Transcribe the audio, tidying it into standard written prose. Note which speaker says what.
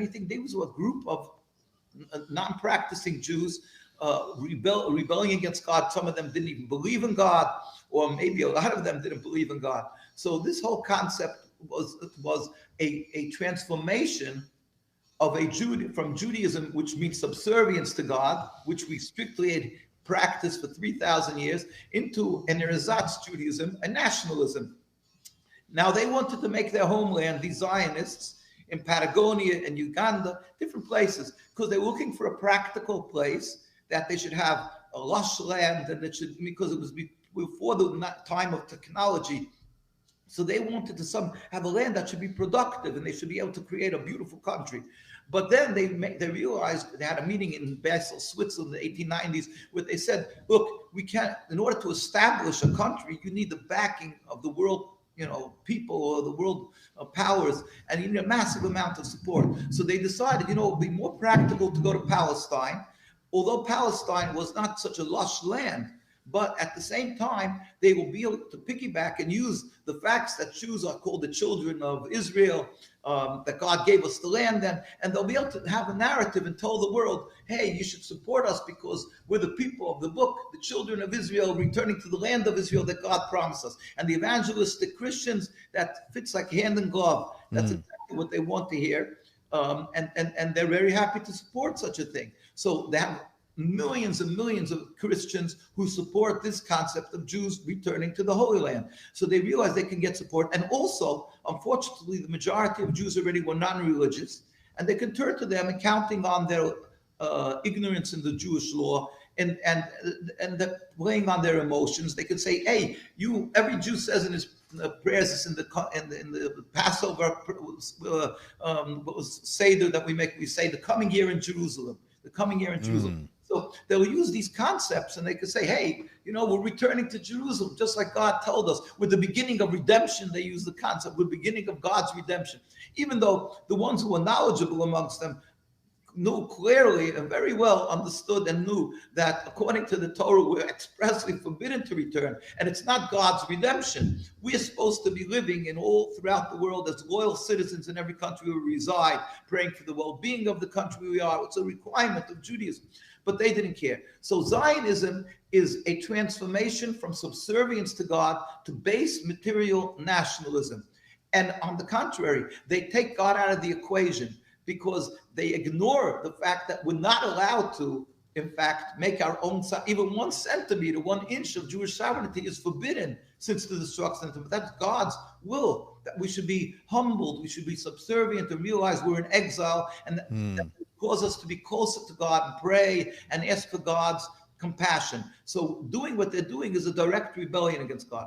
Speaker 1: anything. They was a group of non-practicing Jews rebelling against God. Some of them didn't even believe in God, or maybe a lot of them didn't believe in God. So this whole concept was a transformation of from Judaism, which means subservience to God, which we strictly had practiced for 3,000 years, into an ersatz Judaism, a nationalism. Now they wanted to make their homeland, these Zionists, in Patagonia and Uganda, different places, because they're looking for a practical place that they should have a lush land, and it should, because it was before the time of technology. So they wanted to have a land that should be productive, and they should be able to create a beautiful country. But then they realized, they had a meeting in Basel, Switzerland in the 1890s, where they said, look, we can't, in order to establish a country, you need the backing of the world, people, or the world powers, and you need a massive amount of support. So they decided, it would be more practical to go to Palestine, although Palestine was not such a lush land. But at the same time, they will be able to piggyback and use the facts that Jews are called the children of Israel, that God gave us the land, and they'll be able to have a narrative and tell the world, hey, you should support us because we're the people of the book, the children of Israel, returning to the land of Israel that God promised us. And the evangelistic Christians, that fits like hand in glove. That's exactly what they want to hear. And they're very happy to support such a thing. So they have millions and millions of Christians who support this concept of Jews returning to the Holy Land. So they realize they can get support. And also, unfortunately, the majority of Jews already were non-religious, and they can turn to them and counting on their ignorance in the Jewish law and playing on their emotions. They could say, hey, every Jew says in his prayers in the Passover Seder that we say the coming year in Jerusalem, the coming year in Jerusalem. So they'll use these concepts, and they could say, hey, we're returning to Jerusalem, just like God told us. With the beginning of redemption, they use the concept, with the beginning of God's redemption. Even though the ones who were knowledgeable amongst them knew clearly and very well understood and knew that according to the Torah, we're expressly forbidden to return. And it's not God's redemption. We are supposed to be living all throughout the world as loyal citizens in every country we reside, praying for the well-being of the country we are. It's a requirement of Judaism. But they didn't care. So Zionism is a transformation from subservience to God to base material nationalism. And on the contrary, they take God out of the equation, because they ignore the fact that we're not allowed to, in fact, make our own, even 1 centimeter, 1 inch of Jewish sovereignty is forbidden since the destruction. But that's God's will, that we should be humbled, we should be subservient and realize we're in exile, and that will cause us to be closer to God and pray and ask for God's compassion. So doing what they're doing is a direct rebellion against God.